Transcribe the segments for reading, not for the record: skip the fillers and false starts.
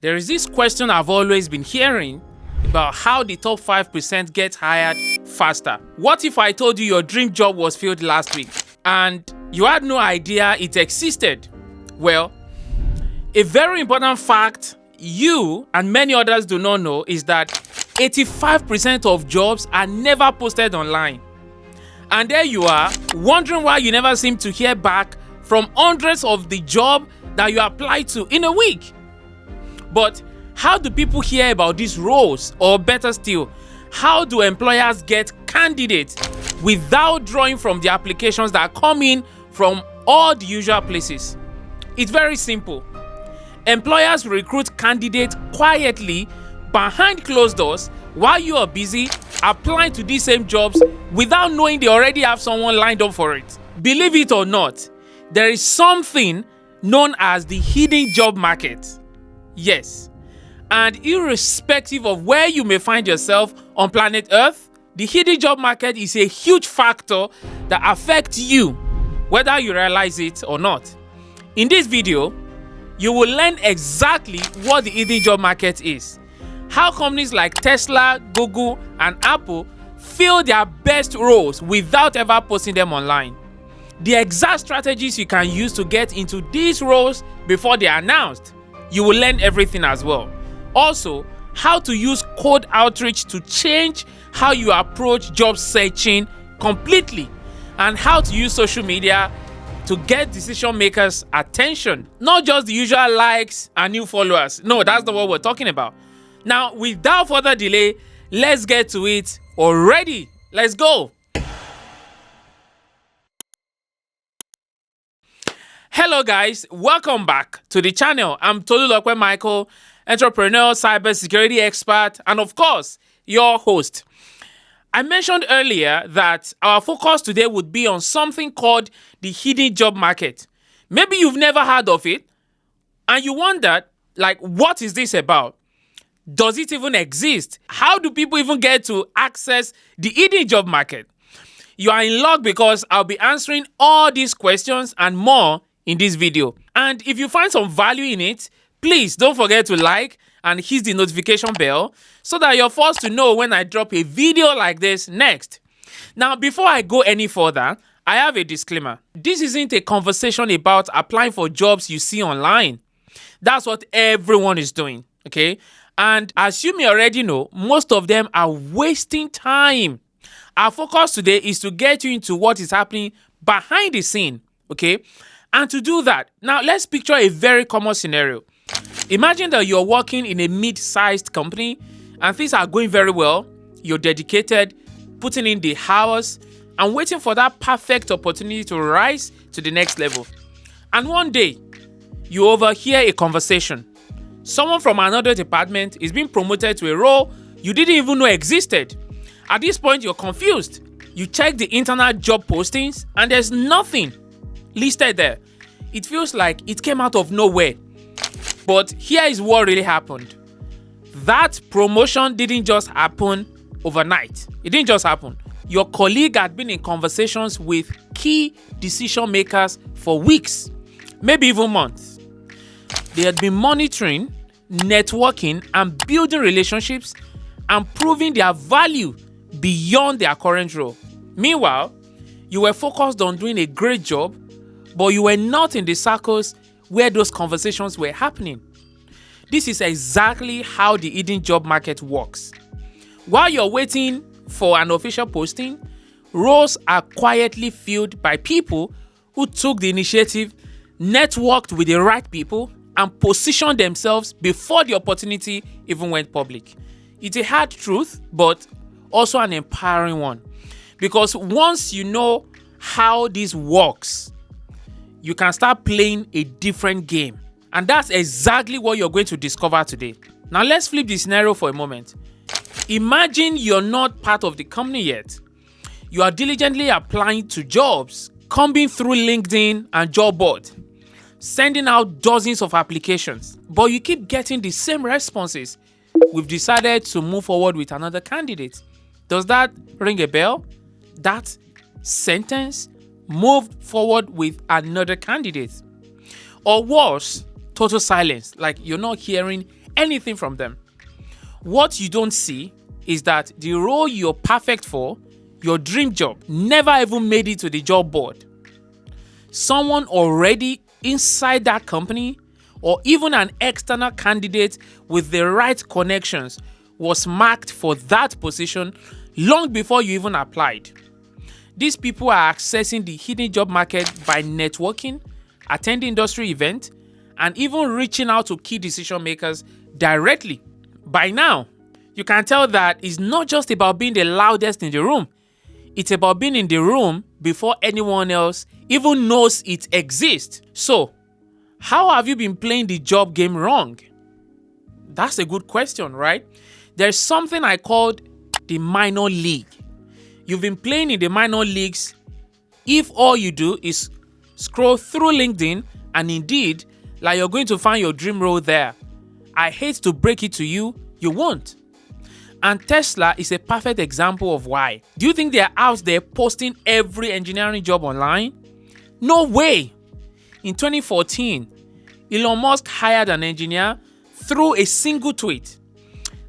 There is this question I've always been hearing about how the top 5% get hired faster. What if I told you your dream job was filled last week and you had no idea it existed? Well, a very important fact you and many others do not know is that 85% of jobs are never posted online. And there you are, wondering why you never seem to hear back from hundreds of the job that you applied to in a week. But how do people hear about these roles? Or better still, how do employers get candidates without drawing from the applications that come in from all the usual places? It's very simple. Employers recruit candidates quietly behind closed doors while you are busy applying to these same jobs without knowing they already have someone lined up for it. Believe it or not, there is something known as the hidden job market. Yes, and irrespective of where you may find yourself on planet Earth, the hidden job market is a huge factor that affects you, whether you realize it or not. In this video, you will learn exactly what the hidden job market is, how companies like Tesla, Google, and Apple fill their best roles without ever posting them online, the exact strategies you can use to get into these roles before they are announced. You will learn everything as well. Also, how to use cold outreach to change how you approach job searching completely, and how to use social media to get decision makers' attention. Not just the usual likes and new followers. No, that's not what we're talking about. Now, without further delay, let's get to it already. Let's go. Hello guys, welcome back to the channel. I'm Tolulope Michael, entrepreneur, cybersecurity expert, and of course, your host. I mentioned earlier that our focus today would be on something called the hidden job market. Maybe you've never heard of it, and you wondered, what is this about? Does it even exist? How do people even get to access the hidden job market? You are in luck because I'll be answering all these questions and more in this video. And if you find some value in it, please don't forget to like and hit the notification bell so that you're first to know when I drop a video like this next. Now, before I go any further, I have a disclaimer. This isn't a conversation about applying for jobs you see online. That's what everyone is doing, okay? And as you may already know, most of them are wasting time. Our focus today is to get you into what is happening behind the scene, okay? And to do that, now let's picture a very common scenario. Imagine that you're working in a mid-sized company and things are going very well. You're dedicated, putting in the hours, and waiting for that perfect opportunity to rise to the next level. And one day, you overhear a conversation. Someone from another department is being promoted to a role you didn't even know existed. At this point, you're confused. You check the internal job postings and there's nothing listed there. It feels like it came out of nowhere. But here is what really happened. That promotion didn't just happen overnight. It didn't just happen. Your colleague had been in conversations with key decision makers for weeks, maybe even months. They had been monitoring, networking, and building relationships and proving their value beyond their current role. Meanwhile, you were focused on doing a great job, but you were not in the circles where those conversations were happening. This is exactly how the hidden job market works. While you're waiting for an official posting, roles are quietly filled by people who took the initiative, networked with the right people, and positioned themselves before the opportunity even went public. It's a hard truth, but also an empowering one. Because once you know how this works, you can start playing a different game. And that's exactly what you're going to discover today. Now let's flip the scenario for a moment. Imagine you're not part of the company yet. You are diligently applying to jobs, combing through LinkedIn and job board, sending out dozens of applications, but you keep getting the same responses. We've decided to move forward with another candidate. Does that ring a bell? That sentence, moved forward with another candidate. Or worse, total silence, like you're not hearing anything from them. What you don't see is that the role you're perfect for, your dream job, never even made it to the job board. Someone already inside that company, or even an external candidate with the right connections, was marked for that position long before you even applied. These people are accessing the hidden job market by networking, attending industry events, and even reaching out to key decision makers directly. By now, you can tell that it's not just about being the loudest in the room. It's about being in the room before anyone else even knows it exists. So, how have you been playing the job game wrong? That's a good question, right? There's something I called the minor league. You've been playing in the minor leagues if all you do is scroll through LinkedIn and indeed, like you're going to find your dream role there. I hate to break it to you, you won't. And Tesla is a perfect example of why. Do you think they're out there posting every engineering job online? No way! In 2014, Elon Musk hired an engineer through a single tweet.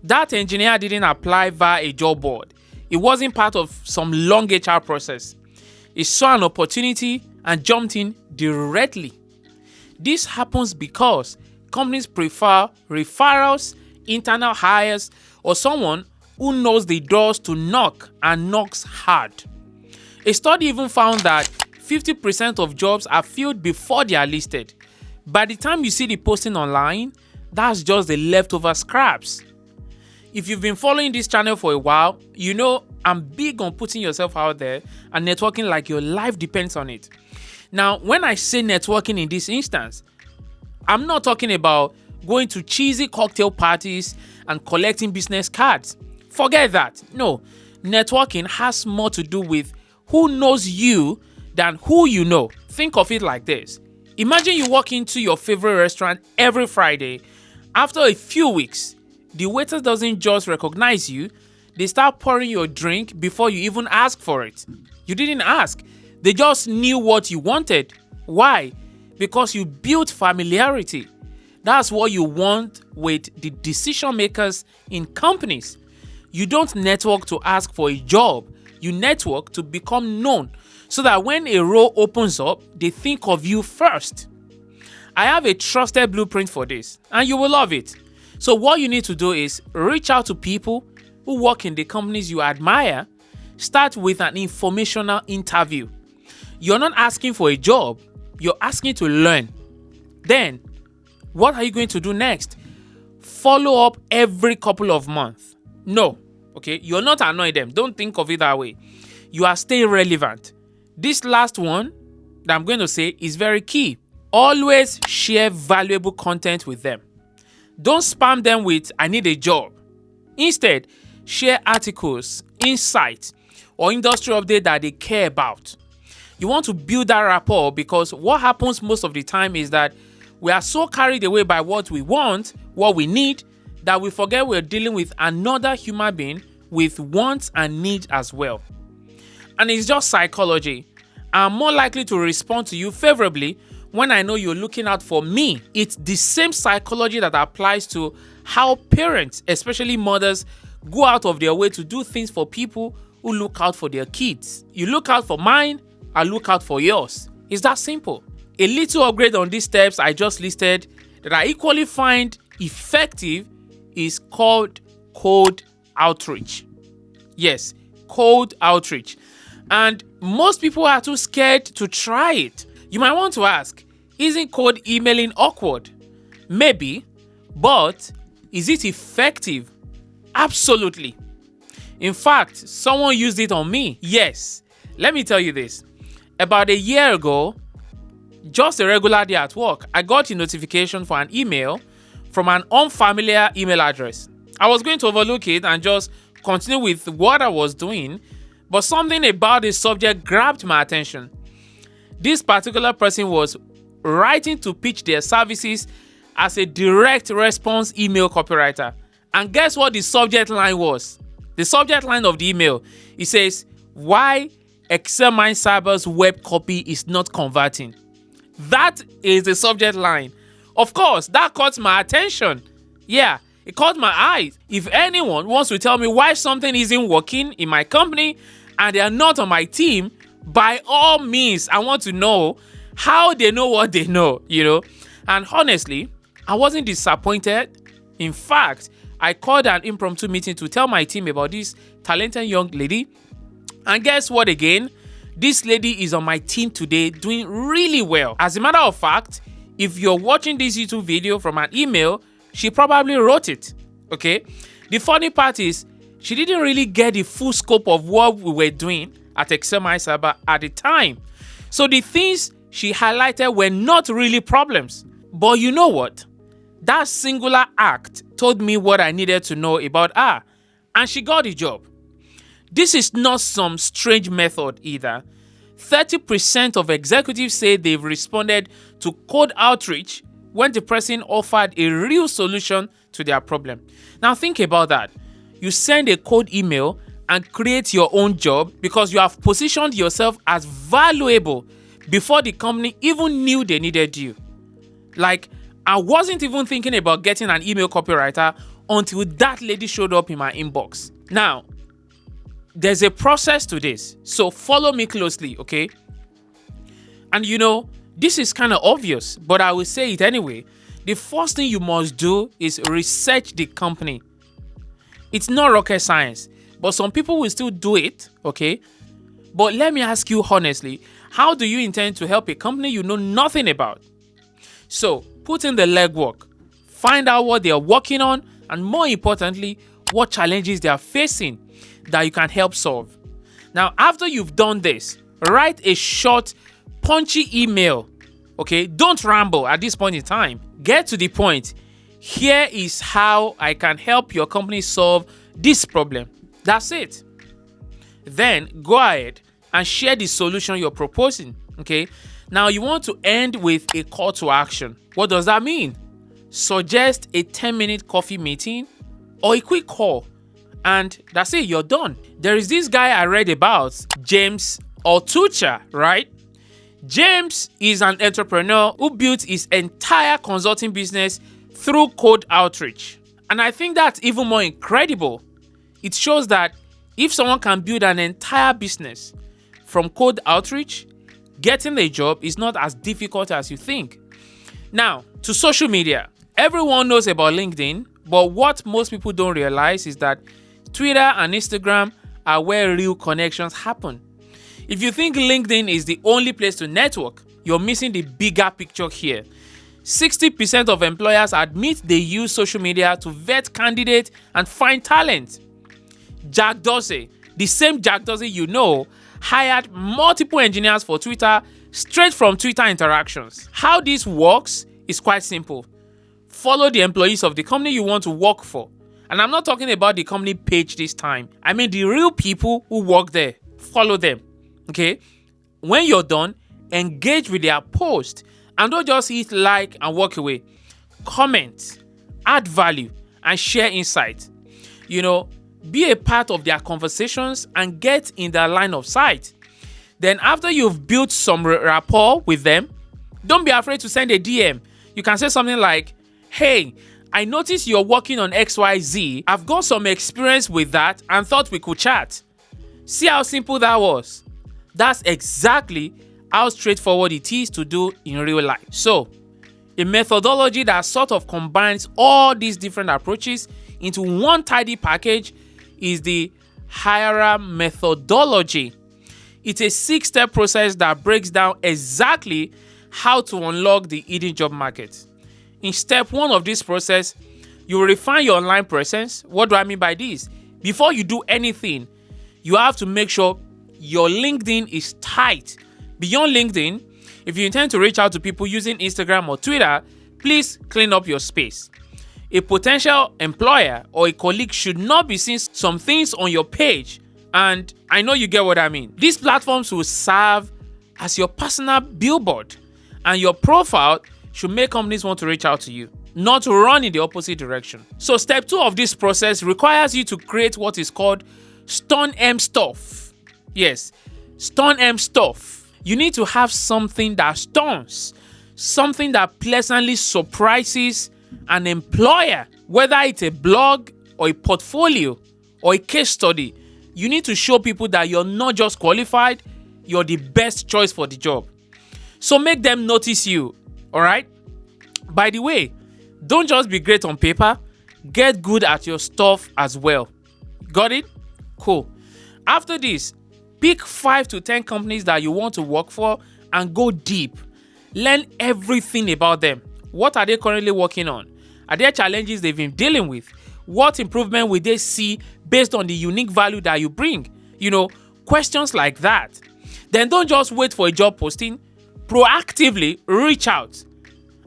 That engineer didn't apply via a job board. It wasn't part of some long HR process. He saw an opportunity and jumped in directly. This happens because companies prefer referrals, internal hires, or someone who knows the doors to knock and knocks hard. A study even found that 50% of jobs are filled before they are listed. By the time you see the posting online, that's just the leftover scraps. If you've been following this channel for a while, you know I'm big on putting yourself out there and networking like your life depends on it. Now, when I say networking in this instance, I'm not talking about going to cheesy cocktail parties and collecting business cards. Forget that. No, networking has more to do with who knows you than who you know. Think of it like this. Imagine you walk into your favorite restaurant every Friday. After a few weeks, the waiter doesn't just recognize you, they start pouring your drink before you even ask for it. You didn't ask. They just knew what you wanted. Why? Because you built familiarity. That's what you want with the decision makers in companies. You don't network to ask for a job. You network to become known so that when a role opens up, they think of you first. I have a trusted blueprint for this, and you will love it. So what you need to do is reach out to people who work in the companies you admire. Start with an informational interview. You're not asking for a job, you're asking to learn. Then, what are you going to do next? Follow up every couple of months. No, okay, you're not annoying them. Don't think of it that way. You are staying relevant. This last one that I'm going to say is very key. Always share valuable content with them. Don't spam them with, I need a job. Instead, share articles, insights, or industry update that they care about. You want to build that rapport because what happens most of the time is that we are so carried away by what we want, what we need, that we forget we're dealing with another human being with wants and needs as well. And it's just psychology. I'm more likely to respond to you favorably when I know you're looking out for me. It's the same psychology that applies to how parents, especially mothers, go out of their way to do things for people who look out for their kids. You look out for mine, I look out for yours. It's that simple. A little upgrade on these steps I just listed that I equally find effective is called cold outreach. Yes, cold outreach. And most people are too scared to try it. You might want to ask, isn't cold emailing awkward? Maybe, but is it effective? Absolutely. In fact, someone used it on me. Yes, let me tell you this. About a year ago, just a regular day at work, I got a notification for an email from an unfamiliar email address. I was going to overlook it and just continue with what I was doing, but something about the subject grabbed my attention. This particular person was writing to pitch their services as a direct response email copywriter. And guess what the subject line was? The subject line of the email, it says, why Excel Mind Cyber's web copy is not converting. That is the subject line. Of course, that caught my attention. Yeah, it caught my eyes. If anyone wants to tell me why something isn't working in my company and they are not on my team, by all means, I want to know how they know what they know. And honestly, I wasn't disappointed. In fact, I called an impromptu meeting to tell my team about this talented young lady. And guess what again? This lady is on my team today doing really well. As a matter of fact, if you're watching this YouTube video from an email, she probably wrote it, okay? The funny part is, she didn't really get the full scope of what we were doing at Excel My Cyber at the time. So the things she highlighted were not really problems. But you know what? That singular act told me what I needed to know about her, and she got the job. This is not some strange method either. 30% of executives say they've responded to cold outreach when the person offered a real solution to their problem. Now think about that. You send a cold email and create your own job because you have positioned yourself as valuable before the company even knew they needed you. Like, I wasn't even thinking about getting an email copywriter until that lady showed up in my inbox. Now, there's a process to this, so follow me closely, okay? And this is kind of obvious, but I will say it anyway. The first thing you must do is research the company. It's not rocket science, but some people will still do it, okay? But let me ask you honestly, how do you intend to help a company you know nothing about? So, put in the legwork, find out what they are working on, and more importantly, what challenges they are facing that you can help solve. Now, after you've done this, write a short, punchy email. Okay, don't ramble at this point in time. Get to the point. Here is how I can help your company solve this problem. That's it. Then go ahead and share the solution you're proposing. Okay, now you want to end with a call to action. What does that mean? Suggest a 10-minute coffee meeting or a quick call. And that's it, you're done. There is this guy I read about, James Altucher, right? James is an entrepreneur who built his entire consulting business through cold outreach. And I think that's even more incredible. It shows that if someone can build an entire business from cold outreach, getting a job is not as difficult as you think. Now, to social media. Everyone knows about LinkedIn, but what most people don't realize is that Twitter and Instagram are where real connections happen. If you think LinkedIn is the only place to network, you're missing the bigger picture here. 60% of employers admit they use social media to vet candidates and find talent. Jack Dorsey, the same Jack Dorsey hired multiple engineers for Twitter straight from Twitter interactions. How this works is quite simple. Follow the employees of the company you want to work for. And I'm not talking about the company page this time. I mean the real people who work there. Follow them. Okay? When you're done, engage with their post and don't just hit like and walk away. Comment, add value, and share insight. Be a part of their conversations and get in their line of sight. Then after you've built some rapport with them, don't be afraid to send a DM. You can say something like, "Hey, I noticed you're working on XYZ. I've got some experience with that and thought we could chat." See how simple that was? That's exactly how straightforward it is to do in real life. So, a methodology that sort of combines all these different approaches into one tidy package is the HIRA methodology. It's a 6-step process that breaks down exactly how to unlock the hidden job market. In step 1 of this process, you will refine your online presence. What do I mean by this? Before you do anything, you have to make sure your LinkedIn is tight. Beyond LinkedIn, if you intend to reach out to people using Instagram or Twitter, please clean up your space. A potential employer or a colleague should not be seeing some things on your page, and I know you get what I mean. These platforms will serve as your personal billboard, and your profile should make companies want to reach out to you, not to run in the opposite direction. So step 2 of this process requires you to create what is called Stun M stuff. Yes, Stun M stuff. You need to have something that stuns, something that pleasantly surprises an employer Whether it's a blog or a portfolio or a case study, you need to show people that you're not just qualified, you're the best choice for the job. So make them notice you, all right? By the way, don't just be great on paper, get good at your stuff as well. Got it? Cool. After this, pick 5 to 10 companies that you want to work for and go deep. Learn everything about them. What are they currently working on? Are there challenges they've been dealing with? What improvement will they see based on the unique value that you bring? Questions like that. Then don't just wait for a job posting. Proactively reach out.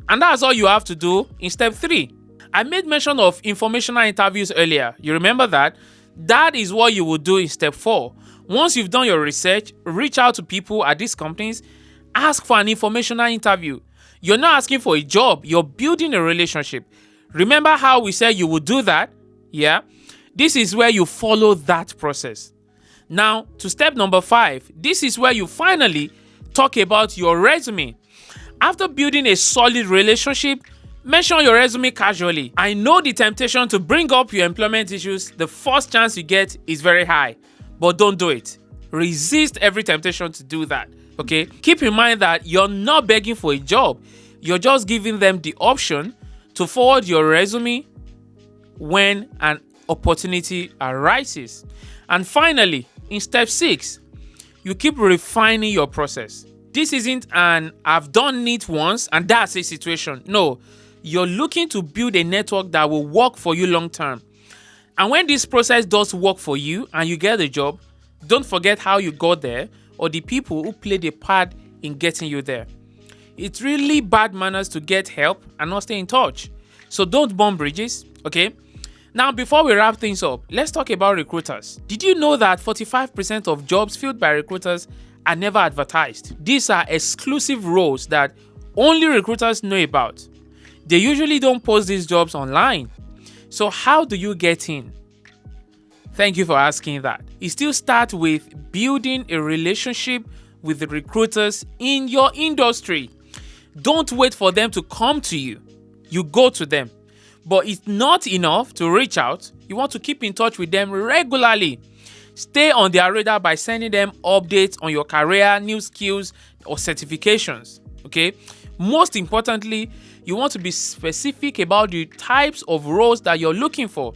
And that's all you have to do in step 3. I made mention of informational interviews earlier. You remember that? That is what you will do in step 4. Once you've done your research, reach out to people at these companies, ask for an informational interview. You're not asking for a job, you're building a relationship. Remember how we said you would do that? Yeah? This is where you follow that process. Now, to step number 5, this is where you finally talk about your resume. After building a solid relationship, mention your resume casually. I know the temptation to bring up your employment issues the first chance you get is very high, but don't do it. Resist every temptation to do that, okay? Keep in mind that you're not begging for a job. You're just giving them the option to forward your resume when an opportunity arises. And finally, in step 6, you keep refining your process. This isn't an I've done it once and that's a situation. No, you're looking to build a network that will work for you long term. And when this process does work for you and you get a job, don't forget how you got there or the people who played a part in getting you there. It's really bad manners to get help and not stay in touch. So don't burn bridges, okay? Now, before we wrap things up, let's talk about recruiters. Did you know that 45% of jobs filled by recruiters are never advertised? These are exclusive roles that only recruiters know about. They usually don't post these jobs online. So how do you get in? Thank you for asking that. It still starts with building a relationship with the recruiters in your industry. Don't wait for them to come to you. You go to them. But it's not enough to reach out. You want to keep in touch with them regularly. Stay on their radar by sending them updates on your career, new skills, or certifications. Okay? Most importantly, you want to be specific about the types of roles that you're looking for.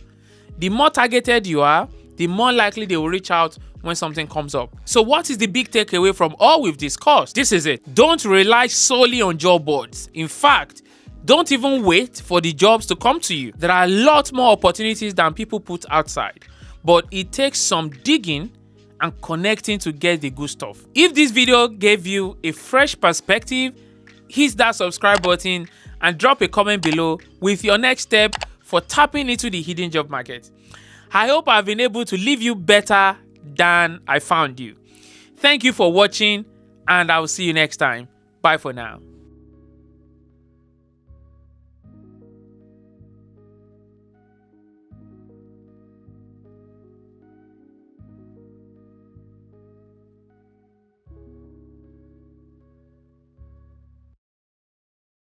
The more targeted you are, the more likely they will reach out when something comes up. So what is the big takeaway from all we've discussed? This is it. Don't rely solely on job boards. In fact, don't even wait for the jobs to come to you. There are a lot more opportunities than people put outside, but it takes some digging and connecting to get the good stuff. If this video gave you a fresh perspective, hit that subscribe button and drop a comment below with your next step for tapping into the hidden job market. I hope I've been able to leave you better than I found you. Thank you for watching, and I will see you next time. Bye for now.